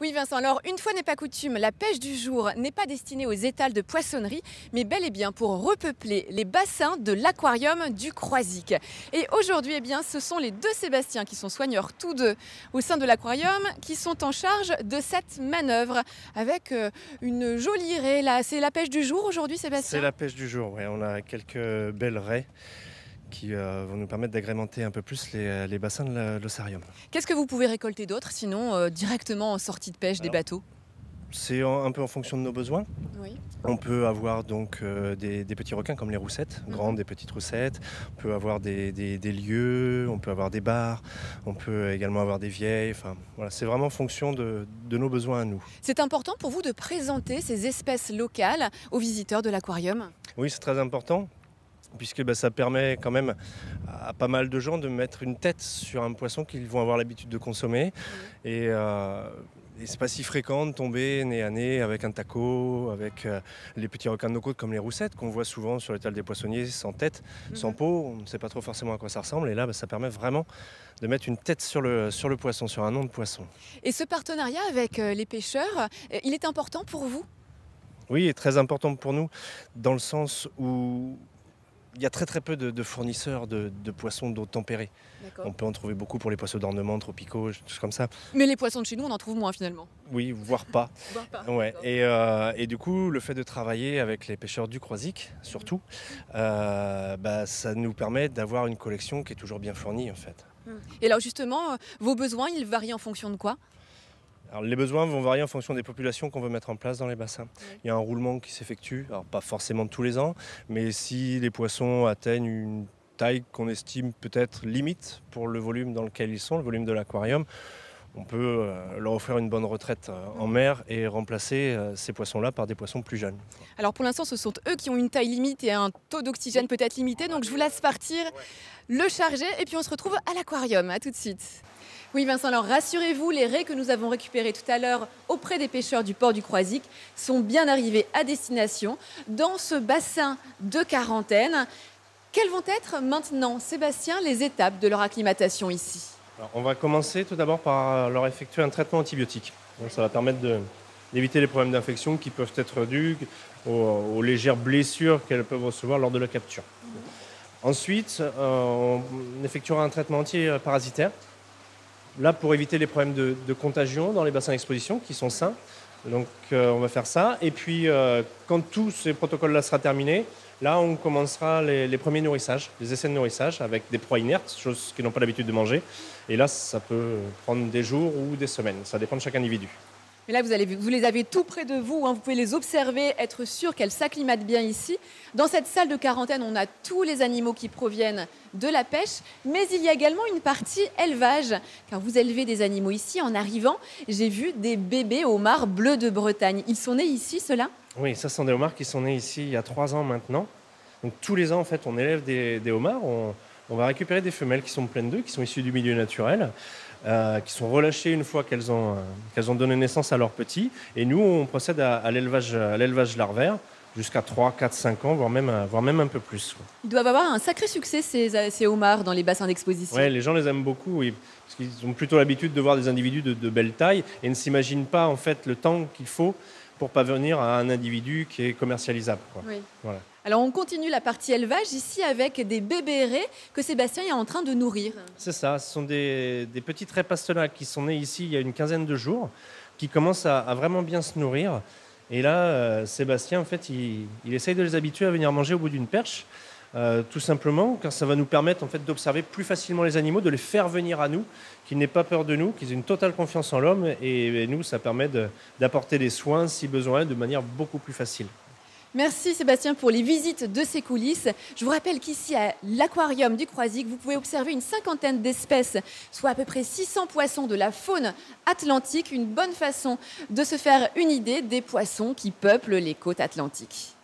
Oui Vincent, alors une fois n'est pas coutume, la pêche du jour n'est pas destinée aux étals de poissonnerie, mais bel et bien pour repeupler les bassins de l'aquarium du Croisic. Et aujourd'hui, ce sont les deux Sébastien qui sont soigneurs tous deux au sein de l'aquarium qui sont en charge de cette manœuvre avec une jolie raie là. C'est la pêche du jour aujourd'hui Sébastien? C'est la pêche du jour, ouais. On a quelques belles raies qui vont nous permettre d'agrémenter un peu plus les bassins de l'Ossarium. Qu'est-ce que vous pouvez récolter d'autre sinon directement en sortie de pêche des bateaux? C'est un peu en fonction de nos besoins. Oui. On peut avoir donc des petits requins comme les roussettes, grandes et petites roussettes. On peut avoir des lieux, on peut avoir des bars, on peut également avoir des vieilles. Enfin, voilà, c'est vraiment en fonction de nos besoins à nous. C'est important pour vous de présenter ces espèces locales aux visiteurs de l'aquarium? Oui, c'est très important, puisque ça permet quand même à pas mal de gens de mettre une tête sur un poisson qu'ils vont avoir l'habitude de consommer. Et c'est pas si fréquent de tomber nez à nez avec un taco, avec les petits requins de nos côtes comme les roussettes qu'on voit souvent sur l'étal des poissonniers, sans tête, sans peau. On ne sait pas trop forcément à quoi ça ressemble. Et là, ça permet vraiment de mettre une tête sur le poisson, sur un nom de poisson. Et ce partenariat avec les pêcheurs, il est important pour vous? Oui, il est très important pour nous, dans le sens où il y a très peu de fournisseurs de poissons d'eau tempérée. On peut en trouver beaucoup pour les poissons d'ornement, tropicaux, des choses comme ça. Mais les poissons de chez nous, on en trouve moins finalement. Oui, voire pas. Voire pas. Ouais. Et du coup, le fait de travailler avec les pêcheurs du Croisic, surtout, ça nous permet d'avoir une collection qui est toujours bien fournie en fait. Et alors justement, vos besoins, ils varient en fonction de quoi? Alors, les besoins vont varier en fonction des populations qu'on veut mettre en place dans les bassins. Il y a un roulement qui s'effectue, alors pas forcément tous les ans, mais si les poissons atteignent une taille qu'on estime peut-être limite pour le volume dans lequel ils sont, le volume de l'aquarium, on peut leur offrir une bonne retraite en mer et remplacer ces poissons-là par des poissons plus jeunes. Alors pour l'instant, ce sont eux qui ont une taille limite et un taux d'oxygène peut-être limité, donc je vous laisse partir, le charger et puis on se retrouve à l'aquarium. À tout de suite. Oui Vincent, alors rassurez-vous, les raies que nous avons récupérées tout à l'heure auprès des pêcheurs du port du Croisic sont bien arrivées à destination dans ce bassin de quarantaine. Quelles vont être maintenant, Sébastien, les étapes de leur acclimatation ici? Alors, on va commencer tout d'abord par leur effectuer un traitement antibiotique. Donc, ça va permettre d'éviter les problèmes d'infection qui peuvent être dus aux légères blessures qu'elles peuvent recevoir lors de la capture. Ensuite, on effectuera un traitement antiparasitaire. Là, pour éviter les problèmes de contagion dans les bassins d'exposition qui sont sains. Donc, on va faire ça. Et puis, quand tous ces protocoles-là sera terminé, là, on commencera les premiers nourrissages, les essais de nourrissage avec des proies inertes, choses qu'ils n'ont pas l'habitude de manger. Et là, ça peut prendre des jours ou des semaines. Ça dépend de chaque individu. Mais là, vous les avez tout près de vous, vous pouvez les observer, être sûr qu'elles s'acclimatent bien ici. Dans cette salle de quarantaine, on a tous les animaux qui proviennent de la pêche, mais il y a également une partie élevage, car vous élevez des animaux ici. En arrivant, j'ai vu des bébés homards bleus de Bretagne. Ils sont nés ici, ceux-là? Oui, ça sont des homards qui sont nés ici il y a 3 ans maintenant. Donc tous les ans, en fait, on élève des homards. On va récupérer des femelles qui sont pleines d'œufs, qui sont issues du milieu naturel, qui sont relâchées une fois qu'elles ont donné naissance à leurs petits. Et nous, on procède à l'élevage larvaire jusqu'à 3, 4, 5 ans, voire même un peu plus. Ils doivent avoir un sacré succès, ces homards, dans les bassins d'exposition. Oui, les gens les aiment beaucoup, oui, parce qu'ils ont plutôt l'habitude de voir des individus de belle taille et ne s'imaginent pas en fait le temps qu'il faut pour parvenir à un individu qui est commercialisable. Oui. Voilà. Alors on continue la partie élevage ici avec des bébés raies que Sébastien est en train de nourrir. C'est ça, ce sont des petites raies pastenaques qui sont nées ici il y a une quinzaine de jours, qui commencent à vraiment bien se nourrir. Et là, Sébastien, en fait, il essaye de les habituer à venir manger au bout d'une perche, tout simplement, car ça va nous permettre en fait, d'observer plus facilement les animaux, de les faire venir à nous, qu'ils n'aient pas peur de nous, qu'ils aient une totale confiance en l'homme. Et nous, ça permet d'apporter des soins, si besoin, de manière beaucoup plus facile. Merci Sébastien pour les visites de ces coulisses. Je vous rappelle qu'ici à l'aquarium du Croisic, vous pouvez observer une cinquantaine d'espèces, soit à peu près 600 poissons de la faune atlantique. Une bonne façon de se faire une idée des poissons qui peuplent les côtes atlantiques.